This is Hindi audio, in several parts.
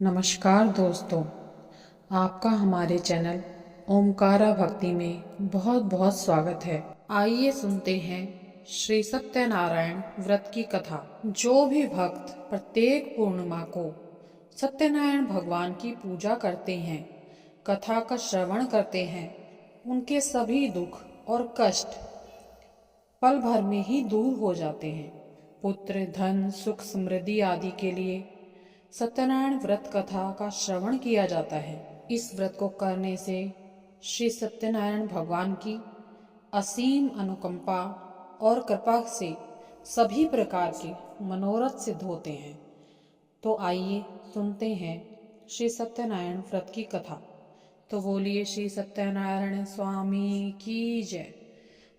नमस्कार दोस्तों, आपका हमारे चैनल ओमकारा भक्ति में बहुत बहुत स्वागत है। आइए सुनते हैं श्री सत्यनारायण व्रत की कथा। जो भी भक्त प्रत्येक पूर्णिमा को सत्यनारायण भगवान की पूजा करते हैं, कथा का श्रवण करते हैं, उनके सभी दुख और कष्ट पल भर में ही दूर हो जाते हैं। पुत्र, धन, सुख, समृद्धि आदि के लिए सत्यनारायण व्रत कथा का श्रवण किया जाता है। इस व्रत को करने से श्री सत्यनारायण भगवान की असीम अनुकंपा और कृपा से सभी प्रकार के मनोरथ सिद्ध होते हैं। तो आइए सुनते हैं श्री सत्यनारायण व्रत की कथा। तो बोलिए श्री सत्यनारायण स्वामी की जय,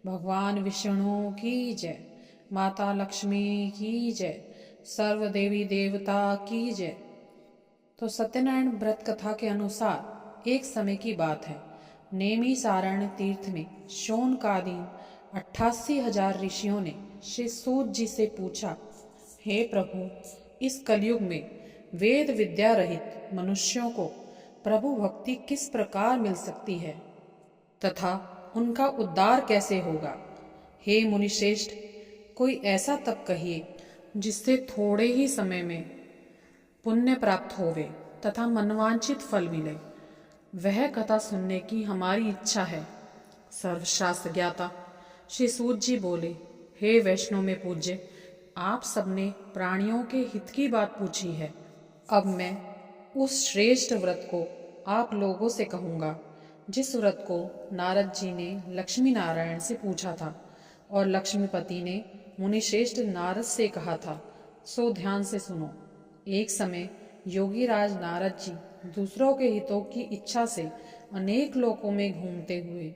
भगवान विष्णु की जय, माता लक्ष्मी की जय, सर्व देवी देवता की जय। तो सत्यनारायण व्रत कथा के अनुसार एक समय की बात है। नेमी सारण तीर्थ में शौनकादीन 88,000 ऋषियों ने श्री सूत जी से पूछा, हे प्रभु, इस कलयुग में वेद विद्या रहित मनुष्यों को प्रभु भक्ति किस प्रकार मिल सकती है तथा उनका उद्धार कैसे होगा। हे मुनिश्रेष्ठ, कोई ऐसा तप कहिए जिससे थोड़े ही समय में पुण्य प्राप्त होवे तथा मनवांछित फल मिले। वह कथा सुनने की हमारी इच्छा है। सर्वशास्त्र ज्ञाता श्री सूत जी बोले, हे वैष्णव में पूज्य, आप सबने प्राणियों के हित की बात पूछी है। अब मैं उस श्रेष्ठ व्रत को आप लोगों से कहूँगा जिस व्रत को नारद जी ने लक्ष्मी नारायण से पूछा था और लक्ष्मीपति ने मुनिश्रेष्ठ नारद से कहा था। सो ध्यान से सुनो। एक समय योगी राज नारद जी दूसरों के हितों की इच्छा से अनेक लोकों में घूमते हुए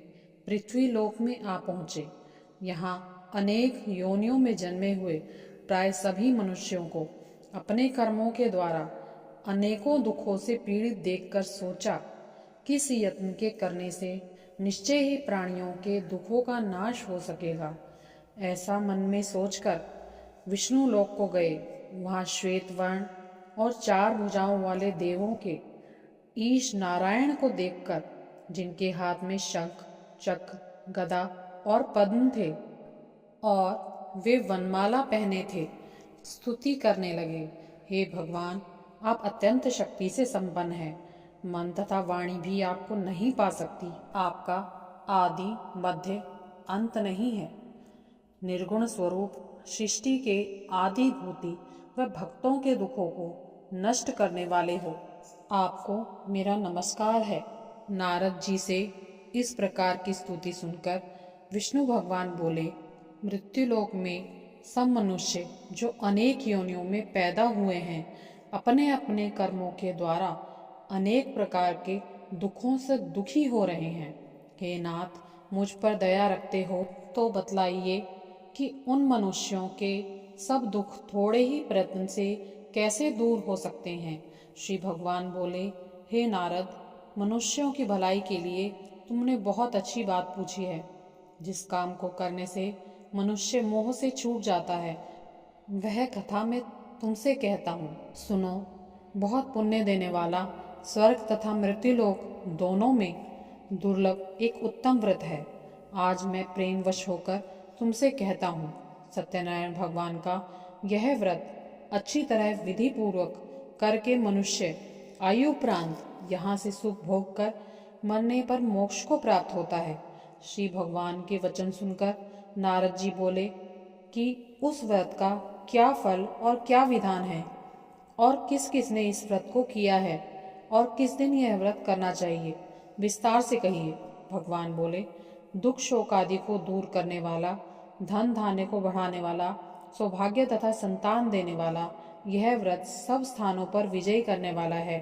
पृथ्वी लोक में आ पहुँचे। यहाँ अनेक योनियों में जन्मे हुए प्राय सभी मनुष्यों को अपने कर्मों के द्वारा अनेकों दुखों से पीड़ित देखकर सोचा, किस यत्न के करने से निश्चय ही प्राणियों के दुखों का नाश हो सकेगा। ऐसा मन में सोचकर विष्णु लोक को गए। वहाँ श्वेत वर्ण और 4 भुजाओं वाले देवों के ईश नारायण को देखकर, जिनके हाथ में शंख, चक्र, गदा और पद्म थे और वे वनमाला पहने थे, स्तुति करने लगे। हे भगवान, आप अत्यंत शक्ति से संपन्न हैं। मन तथा वाणी भी आपको नहीं पा सकती। आपका आदि मध्य अंत नहीं है। निर्गुण स्वरूप सृष्टि के आदि भूति व भक्तों के दुखों को नष्ट करने वाले हो। आपको मेरा नमस्कार है। नारद जी से इस प्रकार की स्तुति सुनकर विष्णु भगवान बोले, मृत्युलोक में सब मनुष्य जो अनेक योनियों में पैदा हुए हैं, अपने अपने कर्मों के द्वारा अनेक प्रकार के दुखों से दुखी हो रहे हैं। हे नाथ, मुझ पर दया रखते हो तो बतलाइए कि उन मनुष्यों के सब दुख थोड़े ही प्रयत्न से कैसे दूर हो सकते हैं। श्री भगवान बोले, हे नारद, मनुष्यों की भलाई के लिए तुमने बहुत अच्छी बात पूछी है। जिस काम को करने से मनुष्य मोह से छूट जाता है, वह कथा मैं तुमसे कहता हूँ, सुनो। बहुत पुण्य देने वाला स्वर्ग तथा मृत्युलोक दोनों में दुर्लभ एक उत्तम व्रत है। आज मैं प्रेमवश होकर तुमसे कहता हूँ। सत्यनारायण भगवान का यह व्रत अच्छी तरह विधि पूर्वक करके मनुष्य आयु उपरांत यहाँ से सुख भोग कर मरने पर मोक्ष को प्राप्त होता है। श्री भगवान के वचन सुनकर नारद जी बोले कि उस व्रत का क्या फल और क्या विधान है और किस किस ने इस व्रत को किया है और किस दिन यह व्रत करना चाहिए, विस्तार से कहिए। भगवान बोले, दुख शोक आदि को दूर करने वाला, धन धान्य को बढ़ाने वाला, सौभाग्य तथा संतान देने वाला यह व्रत सब स्थानों पर विजय करने वाला है।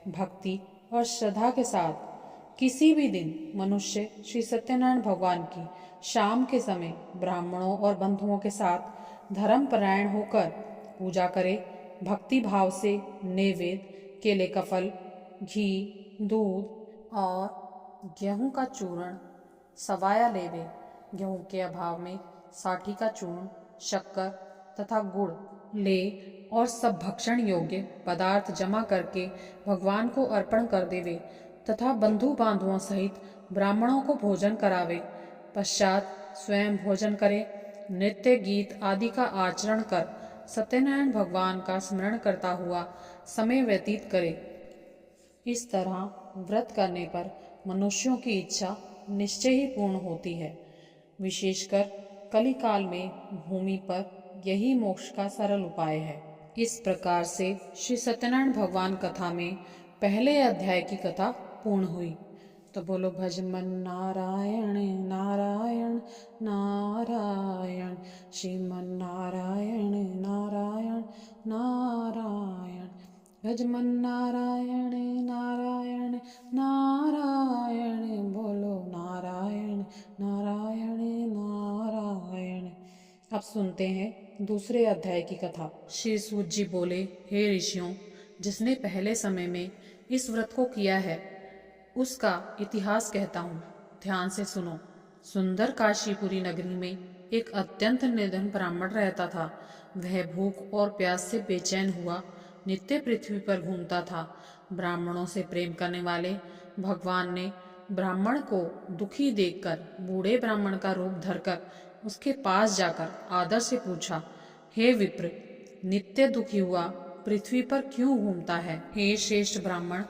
भक्ति और श्रद्धा के साथ किसी भी दिन मनुष्य श्री सत्यनारायण भगवान की शाम के समय ब्राह्मणों और बंधुओं के साथ धर्मपरायण होकर पूजा करे। भक्ति भाव से नैवेद्य, केले का फल, घी, दूध और गेहूं का चूर्ण सवाया लेवे। गेहूं के अभाव में साठी का चूर्ण, शक्कर तथा गुड़ ले और सब भक्षण योग्य पदार्थ जमा करके भगवान को अर्पण कर देवे तथा बंधु बांधुओं सहित ब्राह्मणों को भोजन करावे। पश्चात स्वयं भोजन करे, नृत्य गीत आदि का आचरण कर सत्यनारायण भगवान का स्मरण करता हुआ समय व्यतीत करे। इस तरह व्रत करने पर मनुष्यों की इच्छा निश्चय ही पूर्ण होती है। विशेषकर कलिकाल में भूमि पर यही मोक्ष का सरल उपाय है। इस प्रकार से श्री सत्यनारायण भगवान कथा में पहले अध्याय की कथा पूर्ण हुई। तो बोलो भजमन नारायण नारायण नारायण, श्रीमन नारायण नारायण नारायण, भजमन नारायण नारायण नारायण, बोलो नारायण नारायण नारायण। अब सुनते हैं दूसरे अध्याय की कथा। श्री सूत जी बोले, हे ऋषियों, जिसने पहले समय में इस व्रत को किया है उसका इतिहास कहता हूँ, ध्यान से सुनो। सुंदर काशीपुरी नगरी में एक अत्यंत निर्धन ब्राह्मण रहता था। वह भूख और प्यास से बेचैन हुआ नित्य पृथ्वी पर घूमता था। ब्राह्मणों से प्रेम करने वाले भगवान ने ब्राह्मण को दुखी देखकर बूढ़े ब्राह्मण का रूप धरकर उसके पास जाकर आदर से पूछा, हे विप्र, नित्य दुखी हुआ पृथ्वी पर क्यों घूमता है? हे श्रेष्ठ ब्राह्मण,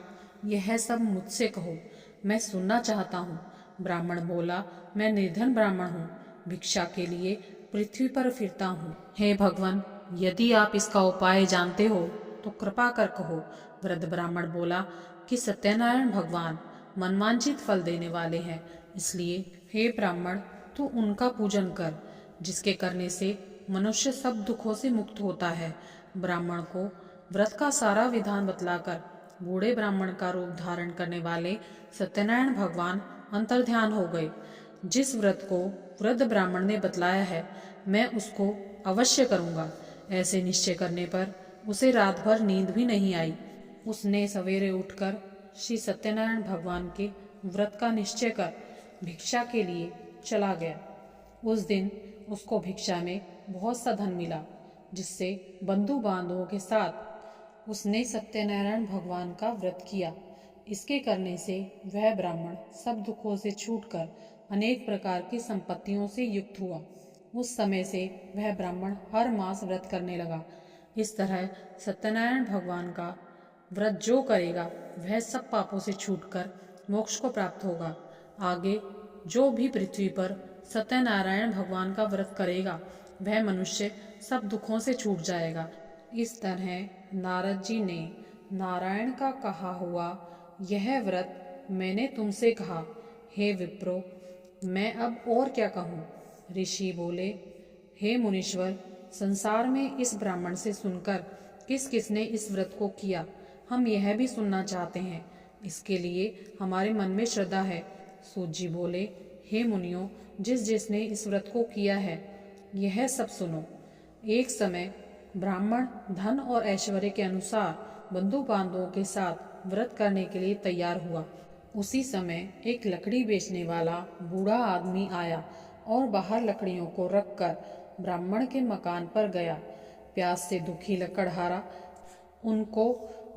यह सब मुझसे कहो, मैं सुनना चाहता हूँ। ब्राह्मण बोला, मैं निर्धन ब्राह्मण हूँ, भिक्षा के लिए पृथ्वी पर फिरता हूँ। हे भगवान, यदि आप इसका उपाय जानते हो तो कृपा कर कहो। वृद्ध ब्राह्मण बोला कि सत्यनारायण भगवान मनवांछित फल देने वाले हैं, इसलिए हे ब्राह्मण, तू उनका पूजन कर, जिसके करने से मनुष्य सब दुखों से मुक्त होता है। ब्राह्मण को व्रत का सारा विधान बतलाकर बूढ़े ब्राह्मण का रूप धारण करने वाले सत्यनारायण भगवान अंतर्ध्यान हो गए। जिस व्रत को वृद्ध ब्राह्मण ने बतलाया है, मैं उसको अवश्य करूँगा। ऐसे निश्चय करने पर उसे रात भर नींद भी नहीं आई। उसने सवेरे उठकर श्री सत्यनारायण भगवान के व्रत का निश्चय कर भिक्षा के लिए चला गया। उस दिन उसको भिक्षा में बहुत सा धन मिला, जिससे बंधु बांधवों के साथ उसने सत्यनारायण भगवान का व्रत किया। इसके करने से वह ब्राह्मण सब दुखों से छूटकर अनेक प्रकार की संपत्तियों से युक्त हुआ। उस समय से वह ब्राह्मण हर मास व्रत करने लगा। इस तरह सत्यनारायण भगवान का व्रत जो करेगा वह सब पापों से छूटकर मोक्ष को प्राप्त होगा। आगे जो भी पृथ्वी पर सत्यनारायण भगवान का व्रत करेगा वह मनुष्य सब दुखों से छूट जाएगा। इस तरह नारद जी ने नारायण का कहा हुआ यह व्रत मैंने तुमसे कहा। हे विप्रो, मैं अब और क्या कहूँ? ऋषि बोले, हे मुनीश्वर, संसार में इस ब्राह्मण से सुनकर किस किसने इस व्रत को किया, हम यह भी सुनना चाहते हैं। इसके लिए हमारे मन में श्रद्धा है। सूत जी बोले, हे मुनियों, जिस जिसने इस व्रत को किया है यह सब सुनो। एक समय ब्राह्मण धन और ऐश्वर्य के अनुसार बंधु बांधवों के साथ व्रत करने के लिए तैयार हुआ। उसी समय एक लकड़ी बेचने वाला बूढ़ा आदमी आया और बाहर लकड़ियों को रखकर ब्राह्मण के मकान पर गया। प्यास से दुखी लकड़हारा उनको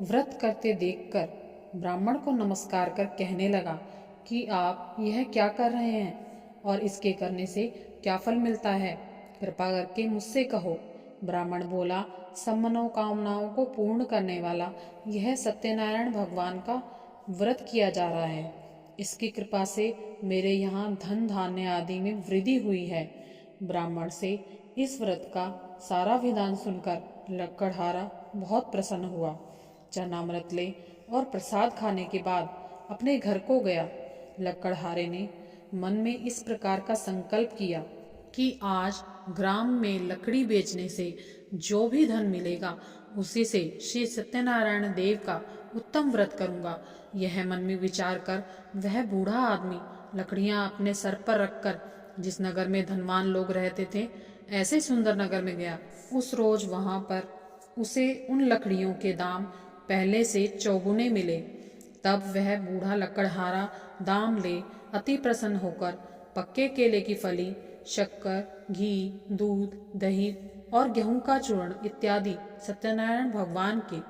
व्रत करते देखकर ब्राह्मण को नमस्कार कर कहने लगा कि आप यह क्या कर रहे हैं और इसके करने से क्या फल मिलता है? कृपा करके मुझसे कहो। ब्राह्मण बोला, सब मनोकामनाओं को पूर्ण करने वाला यह सत्यनारायण भगवान का व्रत किया जा रहा है। इसकी कृपा से मेरे यहाँ धन धान्य आदि में वृद्धि हुई है। ब्राह्मण से इस व्रत का सारा विधान सुनकर लकड़हारा बहुत प्रसन्न हुआ। चरणामृत ले और प्रसाद खाने के बाद अपने घर को गया। लकड़हारे ने मन में इस प्रकार का संकल्प किया कि आज ग्राम में लकड़ी बेचने से जो भी धन मिलेगा उसी से श्री सत्यनारायण देव का उत्तम व्रत करूंगा। यह मन में विचार कर वह बूढ़ा आदमी लकड़ियां अपने सर पर रखकर जिस नगर में धनवान लोग रहते थे ऐसे सुंदर नगर में गया। उस रोज वहां पर उसे उन लकड़ियों के दाम पहले से चौगुने मिले। तब वह बूढ़ा लकड़हारा दाम ले अति प्रसन्न होकर पक्के केले की फली, शक्कर, घी, दूध, दही और गेहूं का चूर्ण इत्यादि सत्यनारायण भगवान के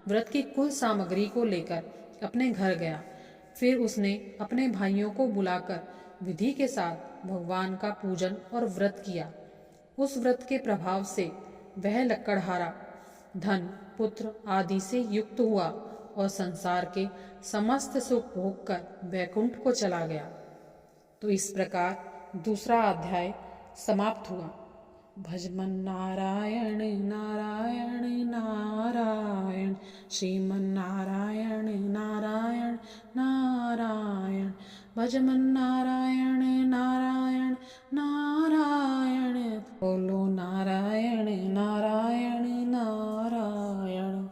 व्रत की कुल सामग्री को लेकर अपने घर गया। फिर उसने अपने भाइयों को बुलाकर विधि के साथ भगवान का पूजन और व्रत किया। उस व्रत के प्रभाव से वह लक्कड़हारा धन पुत्र आदि से युक्त हुआ और संसार के समस्त सुख भोग कर वैकुंठ को चला गया। तो इस प्रकार दूसरा अध्याय समाप्त हुआ। भजमन नारायण नारायण नारायण, श्रीमन नारायण नारायण नारायण, भजमन नारायण नारायण नारायण, बोलो नारायण नारायण नारायण।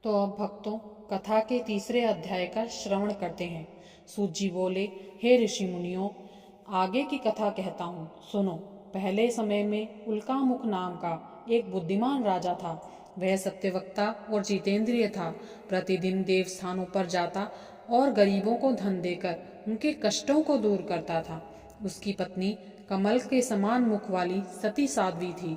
तो अब भक्तों कथा के तीसरे अध्याय का श्रवण करते हैं। सूत जी बोले, हे ऋषि मुनियों, आगे की कथा कहता हूँ, सुनो। पहले समय में उल्कामुख नाम का एक बुद्धिमान राजा था। वह सत्यवक्ता और जितेंद्रिय था। प्रतिदिन देव स्थानों पर जाता और गरीबों को धन देकर उनके कष्टों को दूर करता था। उसकी पत्नी कमल के समान मुख वाली सती साध्वी थी।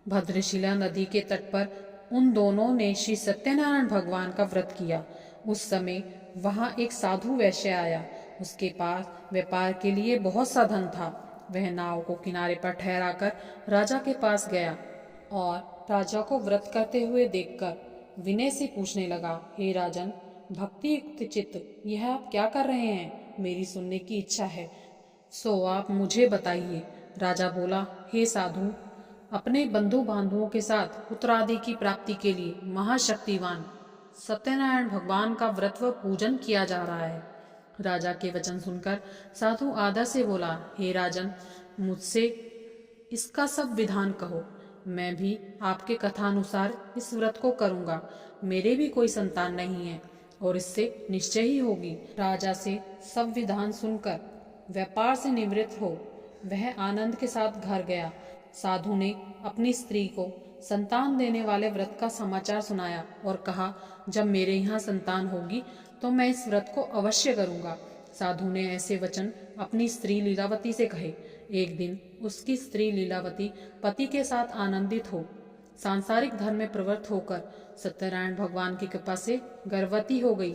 भद्रशिला नदी के तट पर उन दोनों ने श्री सत्यनारायण भगवान का व्रत किया। उस समय वहां एक साधु वैश्य आया। उसके पास व्यापार के लिए बहुत सा धन था। वह नाव को किनारे पर ठहराकर राजा के पास गया और राजा को व्रत करते हुए देखकर विनय से पूछने लगा, हे राजन, भक्ति युक्त चित्त, यह आप क्या कर रहे हैं? मेरी सुनने की इच्छा है, सो आप मुझे बताइए। राजा बोला, हे साधु, अपने बंधु बांधवों के साथ पुत्रादि की प्राप्ति के लिए महाशक्तिवान सत्यनारायण भगवान का व्रत व पूजन किया जा रहा है। राजा के वचन सुनकर साधु आदर से बोला, हे राजन, मुझसे इसका सब विधान कहो। मैं भी आपके कथानुसार इस व्रत को करूंगा। मेरे भी कोई संतान नहीं है और इससे निश्चय ही होगी। राजा से सब विधान सुनकर व्यापार से निवृत्त हो वह आनंद के साथ घर गया। साधु ने अपनी स्त्री को संतान देने वाले व्रत का समाचार सुनाया और कहा, जब मेरे यहाँ संतान होगी तो मैं इस व्रत को अवश्य करूंगा। साधु ने ऐसे वचन अपनी स्त्री लीलावती से कहे। एक दिन उसकी स्त्री लीलावती पति के साथ आनंदित हो सांसारिक धर्म में प्रवृत्त होकर सत्यनारायण भगवान की कृपा से गर्भवती हो गई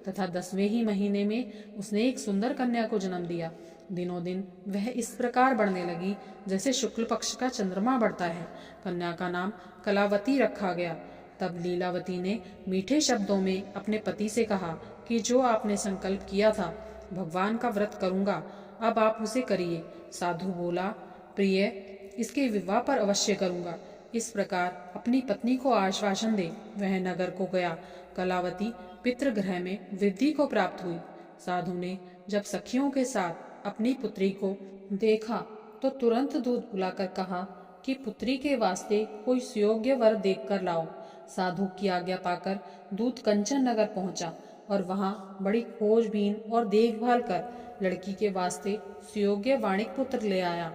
तथा 10वें ही महीने में उसने एक सुंदर कन्या को जन्म दिया। दिनों दिन वह इस प्रकार बढ़ने लगी जैसे शुक्ल पक्ष का चंद्रमा बढ़ता है। कन्या का नाम कलावती रखा गया। तब लीलावती ने मीठे शब्दों में अपने पति से कहा कि जो आपने संकल्प किया था, भगवान का व्रत करूंगा, अब आप उसे करिए। साधु बोला, प्रिय, इसके विवाह पर अवश्य करूंगा। इस प्रकार अपनी पत्नी को आश्वासन दे वह नगर को गया। कलावती पितृगृह में वृद्धि को प्राप्त हुई। साधु ने जब सखियों के साथ अपनी पुत्री को देखा तो तुरंत दूत बुलाकर कहा कि पुत्री के वास्ते कोई सुयोग्य वर देख कर लाओ। साधु की आज्ञा पाकर दूत कंचन नगर पहुंचा और वहां बड़ी खोजबीन और देखभाल कर लड़की के वास्ते सुयोग्य वाणिक पुत्र ले आया।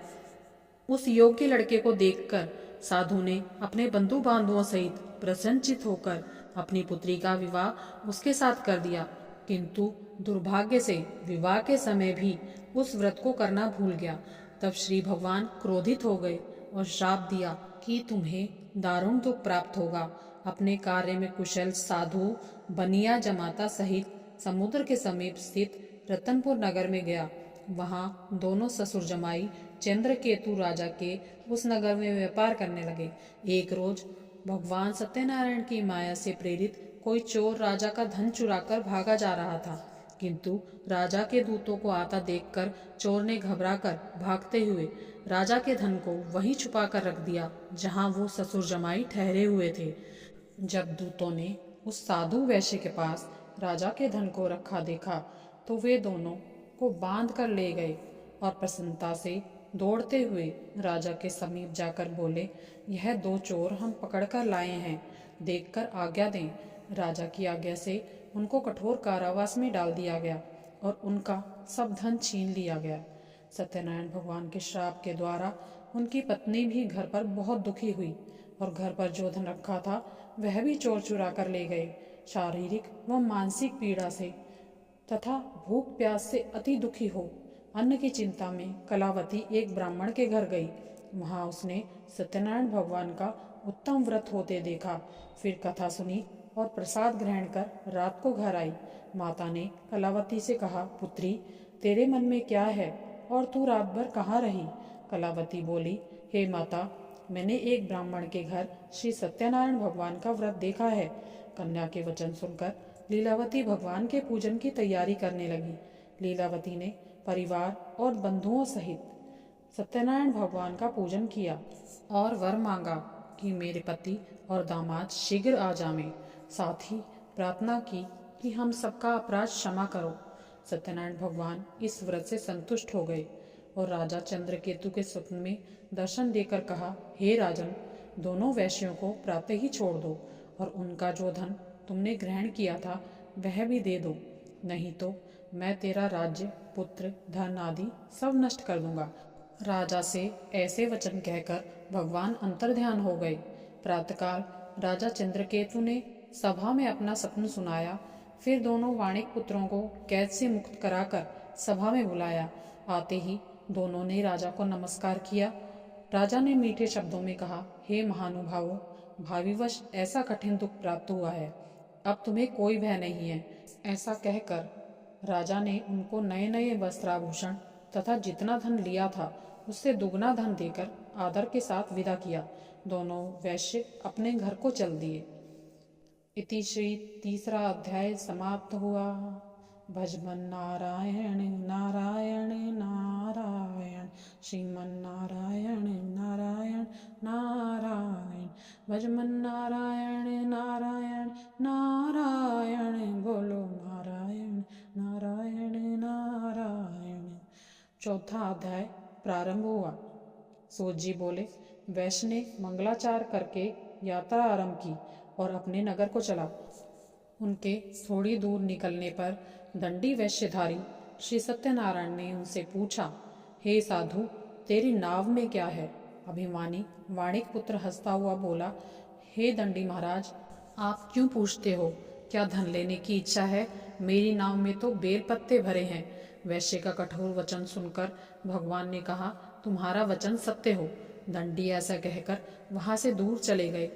उस योग्य लड़के को देखकर साधु ने अपने बंधु बांधवों सहित प्रसन्नचित होकर अपनी पुत्री का विवाह उसके साथ कर दिया। किंतु दुर्भाग्य से विवाह के समय भी उस व्रत को करना भूल गया। तब श्री भगवान क्रोधित हो गए और श्राप दिया कि तुम्हें दारुण दुख प्राप्त होगा। अपने कार्य में कुशल साधु बनिया जमाता सहित समुद्र के समीप स्थित रतनपुर नगर में गया। वहां दोनों ससुर जमाई चंद्रकेतु राजा के उस नगर में व्यापार करने लगे। एक रोज भगवान सत्यनारायण की माया से प्रेरित कोई चोर राजा का धन चुराकर भागा जा रहा था, किंतु राजा के दूतों को आता देखकर चोर ने घबराकर भागते हुए राजा के धन को वहीं छुपा कर रख दिया जहां वो ससुर जमाई ठहरे हुए थे। जब दूतों ने उस साधु वैश्य के पास राजा के धन को रखा देखा तो वे दोनों को बांध कर ले गए और प्रसन्नता से दौड़ते हुए राजा के समीप जाकर बोले, यह 2 चोर हम पकड़कर लाए हैं, देखकर आज्ञा दें। राजा की आज्ञा से उनको कठोर कारावास में डाल दिया गया और उनका सब धन छीन लिया गया। सत्यनारायण भगवान के श्राप के द्वारा उनकी पत्नी भी घर पर बहुत दुखी हुई और घर पर जो धन रखा था वह भी चोर चुरा कर ले गए। शारीरिक व मानसिक पीड़ा से तथा भूख प्यास से अति दुखी हो अन्न की चिंता में कलावती एक ब्राह्मण के घर गई। वहाँ उसने सत्यनारायण भगवान का उत्तम व्रत होते देखा। फिर कथा सुनी और प्रसाद ग्रहण कर रात को घर आई। माता ने कलावती से कहा, पुत्री, तेरे मन में क्या है और तू रात भर कहाँ रही? कलावती बोली, हे माता, मैंने एक ब्राह्मण के घर श्री सत्यनारायण भगवान का व्रत देखा है। कन्या के वचन सुनकर लीलावती भगवान के पूजन की तैयारी करने लगी। लीलावती ने परिवार और बंधुओं सहित सत्यनारायण भगवान का पूजन किया और वर मांगा कि मेरे पति और दामाद शीघ्र आ जावें। साथ ही प्रार्थना की कि हम सबका अपराध क्षमा करो। सत्यनारायण भगवान इस व्रत से संतुष्ट हो गए और राजा चंद्रकेतु के स्वप्न में दर्शन देकर कहा, हे राजन, दोनों वैश्यों को प्रातः ही छोड़ दो और उनका जो धन तुमने ग्रहण किया था वह भी दे दो, नहीं तो मैं तेरा राज्य, पुत्र, धन आदि सब नष्ट कर दूंगा। राजा से ऐसे वचन कहकर भगवान अंतर्ध्यान हो गए। प्रातःकाल राजा चंद्रकेतु ने सभा में अपना सपन सुनाया। फिर दोनों वाणिक पुत्रों को कैद से मुक्त कराकर सभा में बुलाया। आते ही दोनों ने राजा को नमस्कार किया। राजा ने मीठे शब्दों में कहा, हे महानुभावों, भाविवश ऐसा कठिन दुख प्राप्त हुआ है, अब तुम्हें कोई भय नहीं है। ऐसा कहकर राजा ने उनको नए नए वस्त्राभूषण तथा जितना धन लिया था उससे दुगना धन देकर आदर के साथ विदा किया। दोनों वैश्य अपने घर को चल दिए। इति श्री तीसरा अध्याय समाप्त हुआ। भजमन नारायण नारायण नारायण, श्रीमन नारायण नारायण नारायण, भजमन नारायण नारायण नारायण, बोलो नारायण नारायण नारायण। चौथा अध्याय प्रारंभ हुआ। सूत जी बोले, वैश्य ने मंगलाचार करके यात्रा आरंभ की और अपने नगर को चला। उनके थोड़ी दूर निकलने पर दंडी वैश्यधारी श्री सत्यनारायण ने उनसे पूछा, हे साधु, तेरी नाव में क्या है? अभिमानी वाणिक पुत्र हंसता हुआ बोला, हे दंडी महाराज, आप क्यों पूछते हो? क्या धन लेने की इच्छा है? मेरी नाव में तो बेल पत्ते भरे हैं। वैश्य का कठोर वचन सुनकर भगवान ने कहा, तुम्हारा वचन सत्य हो। दंडी ऐसा कहकर वहां से दूर चले गए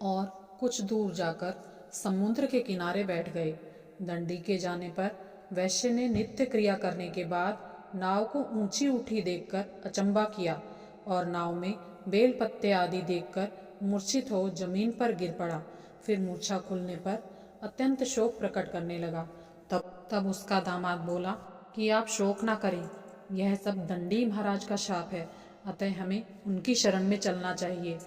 और कुछ दूर जाकर समुद्र के किनारे बैठ गए। दंडी के जाने पर वैश्य ने नित्य क्रिया करने के बाद नाव को ऊंची उठी देखकर अचंबा किया और नाव में बेल पत्ते आदि देखकर मूर्छित हो जमीन पर गिर पड़ा। फिर मूर्छा खुलने पर अत्यंत शोक प्रकट करने लगा। तब उसका दामाद बोला कि आप शोक ना करें, यह सब दंडी महाराज का शाप है, अतः हमें उनकी शरण में चलना चाहिए,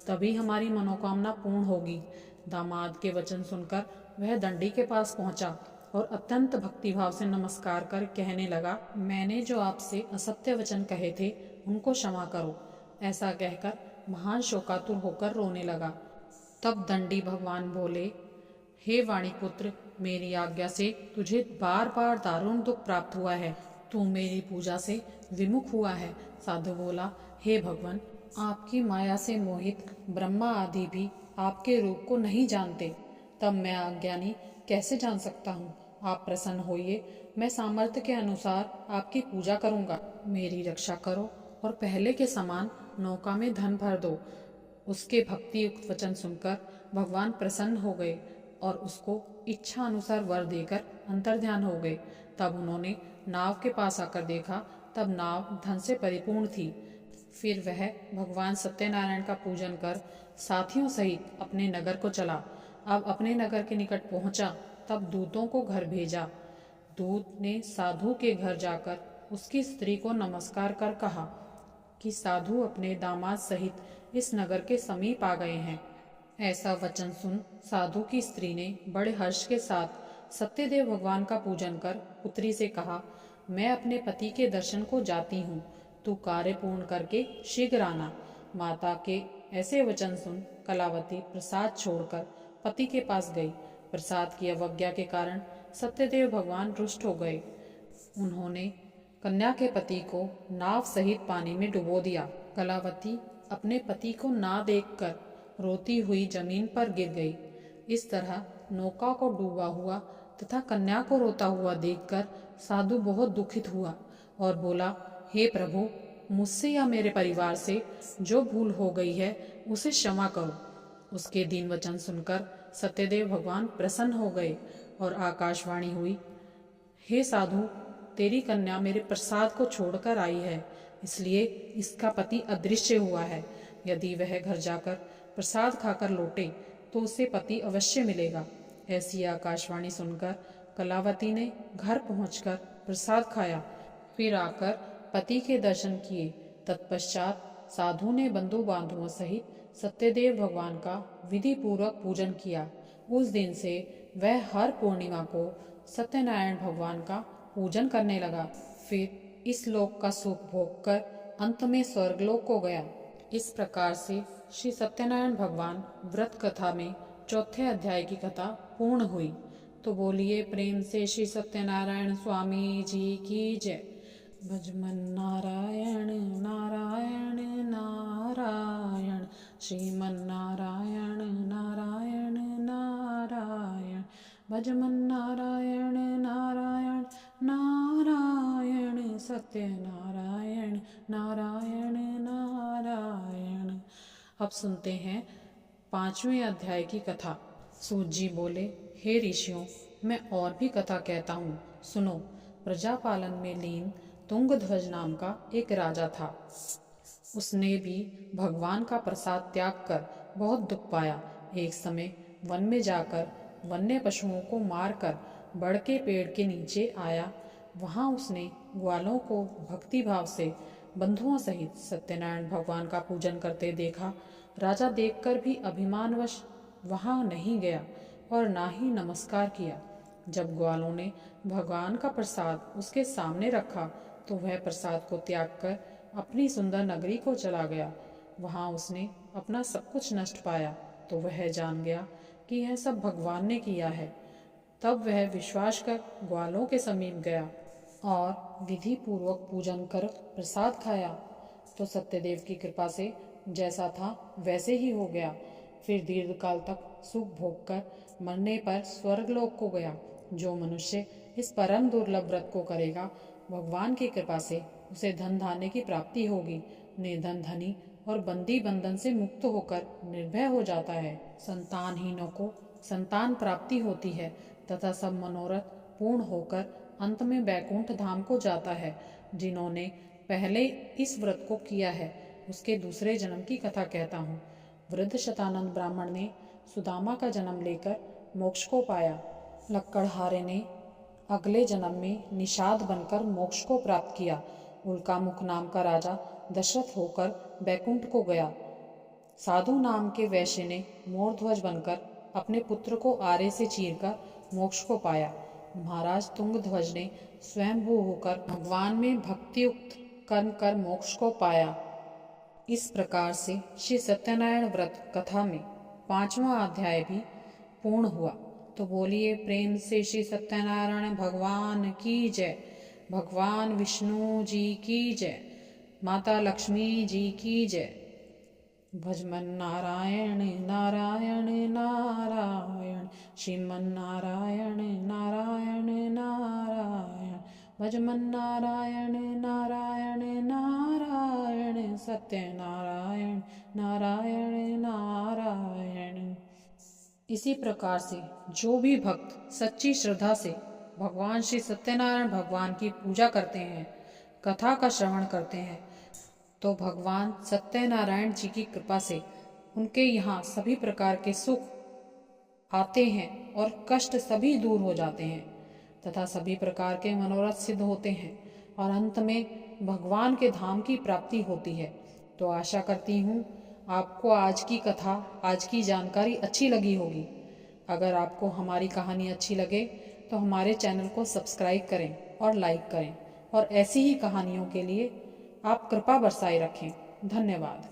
तभी हमारी मनोकामना पूर्ण होगी। दामाद के वचन सुनकर वह दंडी के पास पहुंचा और अत्यंत भक्तिभाव से नमस्कार कर कहने लगा, मैंने जो आपसे असत्य वचन कहे थे उनको क्षमा करो। ऐसा कहकर महान शोकातुर होकर रोने लगा। तब दंडी भगवान बोले, हे वाणिपुत्र, मेरी आज्ञा से तुझे बार बार दारुण दुख प्राप्त हुआ है, तू मेरी पूजा से विमुख हुआ है। साधु बोला, हे भगवान, आपकी माया से मोहित ब्रह्मा आदि भी आपके रूप को नहीं जानते, तब मैं अज्ञानी कैसे जान सकता हूँ? आप प्रसन्न होइए, मैं सामर्थ्य के अनुसार आपकी पूजा करूँगा। मेरी रक्षा करो और पहले के समान नौका में धन भर दो। उसके भक्ति युक्त वचन सुनकर भगवान प्रसन्न हो गए और उसको इच्छा अनुसार वर देकर अंतर्ध्यान हो गए। तब उन्होंने नाव के पास आकर देखा, तब नाव धन से परिपूर्ण थी। फिर वह भगवान सत्यनारायण का पूजन कर साथियों सहित अपने नगर को चला। अब अपने नगर के निकट पहुंचा, तब दूतों को घर भेजा। दूत ने साधु के घर जाकर उसकी स्त्री को नमस्कार कर कहा कि साधु अपने दामाद सहित इस नगर के समीप आ गए हैं। ऐसा वचन सुन साधु की स्त्री ने बड़े हर्ष के साथ सत्यदेव भगवान का पूजन कर पुत्री से कहा, मैं अपने पति के दर्शन को जाती हूँ, तू कार्य पूर्ण करके शीघ्र आना। माता के ऐसे वचन सुन कलावती प्रसाद छोड़कर पति के पास गई। प्रसाद की अवज्ञा के कारण सत्यदेव भगवान रुष्ट हो गए। उन्होंने कन्या के पति को नाव सहित पानी में डुबो दिया। कलावती अपने पति को ना देखकर रोती हुई जमीन पर गिर गई। इस तरह नौका को डूबा हुआ तथा कन्या को रोता हुआ देखकर साधु बहुत दुखित हुआ और बोला, हे प्रभु, मुझसे या मेरे परिवार से जो भूल हो गई है उसे क्षमा करो। उसके दीन वचन सुनकर सत्यदेव भगवान प्रसन्न हो गए और आकाशवाणी हुई, हे साधु, तेरी कन्या मेरे प्रसाद को छोड़कर आई है, इसलिए इसका पति अदृश्य हुआ है। यदि वह घर जाकर प्रसाद खाकर लौटे तो उसे पति अवश्य मिलेगा। ऐसी आकाशवाणी सुनकर कलावती ने घर पहुंचकर प्रसाद खाया, फिर आकर पति के दर्शन किए। तत्पश्चात साधु ने बंधु बांधवों सहित सत्यदेव भगवान का विधि पूर्वक पूजन किया। उस दिन से वह हर पूर्णिमा को सत्यनारायण भगवान का पूजन करने लगा। फिर इस लोक का सुख भोग कर अंत में स्वर्गलोक को गया। इस प्रकार से श्री सत्यनारायण भगवान व्रत कथा में चौथे अध्याय की कथा पूर्ण हुई। तो बोलिए प्रेम से श्री सत्यनारायण स्वामी जी की जय। भजमन नारायण नारायण नारायण, श्रीमन नारायण नारायण नारायण, भजमन नारायण नारायण नारायण, सत्यनारायण नारायण नारायण। अब सुनते हैं 5वें अध्याय की कथा। सूत जी बोले, हे ऋषियों, मैं और भी कथा कहता हूँ, सुनो। प्रजापालन में लीन तुंगध्वज नाम का एक राजा था। उसने भी भगवान का प्रसाद त्याग कर बहुत दुख पाया। एक समय वन में जाकर वन्य पशुओं को मारकर बड़ के पेड़ के नीचे आया। वहां उसने ग्वालों को भक्ति भाव से बंधुओं सहित सत्यनारायण भगवान का पूजन करते देखा। राजा देखकर भी अभिमानवश वहां नहीं गया और ना ही नमस्कार किया। जब ग्वालों ने भगवान का प्रसाद उसके सामने रखा तो वह प्रसाद को त्याग कर अपनी सुंदर नगरी को चला गया। वहां उसने अपना सब कुछ नष्ट पाया तो वह जान गया कि यह सब भगवान ने किया है। तब वह विश्वास कर ग्वालों के समीप गया और विधि पूर्वक पूजन कर प्रसाद खाया तो सत्यदेव की कृपा से जैसा था वैसे ही हो गया। फिर दीर्घकाल तक सुख भोग कर मरने पर स्वर्गलोक को गया। जो मनुष्य इस परम दुर्लभ व्रत को करेगा, भगवान की कृपा से उसे धन धान्य की प्राप्ति होगी। निर्धन धनी और बंदी बंधन से मुक्त होकर निर्भय हो जाता है। संतानहीनों को संतान प्राप्ति होती है तथा सब मनोरथ पूर्ण होकर अंत में वैकुंठ धाम को जाता है। जिन्होंने पहले इस व्रत को किया है उसके दूसरे जन्म की कथा कहता हूँ। वृद्ध शतानंद ब्राह्मण ने सुदामा का जन्म लेकर मोक्ष को पाया। लक्कड़हारे ने अगले जन्म में निषाद बनकर मोक्ष को प्राप्त किया। उल्कामुख नाम का राजा दशरथ होकर वैकुंठ को गया। साधु नाम के वैश्य ने मोरध्वज बनकर अपने पुत्र को आरे से चीरकर मोक्ष को पाया। महाराज तुंगध्वज ने स्वयंभू होकर भगवान में भक्तियुक्त कर्म कर मोक्ष को पाया। इस प्रकार से श्री सत्यनारायण व्रत कथा में 5वां अध्याय भी पूर्ण हुआ। तो बोलिए प्रेम से श्री सत्यनारायण भगवान की जय। भगवान विष्णु जी की जय। माता लक्ष्मी जी की जय। भजमन नारायण नारायण नारायण, श्रीमन नारायण नारायण नारायण, भजमन नारायण नारायण नारायण, सत्यनारायण नारायण नारायण। इसी प्रकार से जो भी भक्त सच्ची श्रद्धा से भगवान श्री सत्यनारायण भगवान की पूजा करते हैं, कथा का श्रवण करते हैं, तो भगवान सत्यनारायण जी की कृपा से उनके यहाँ सभी प्रकार के सुख आते हैं और कष्ट सभी दूर हो जाते हैं तथा सभी प्रकार के मनोरथ सिद्ध होते हैं और अंत में भगवान के धाम की प्राप्ति होती है। तो आशा करती हूँ आपको आज की कथा, आज की जानकारी अच्छी लगी होगी। अगर आपको हमारी कहानी अच्छी लगे तो हमारे चैनल को सब्सक्राइब करें और लाइक करें और ऐसी ही कहानियों के लिए आप कृपा बरसाए रखें। धन्यवाद।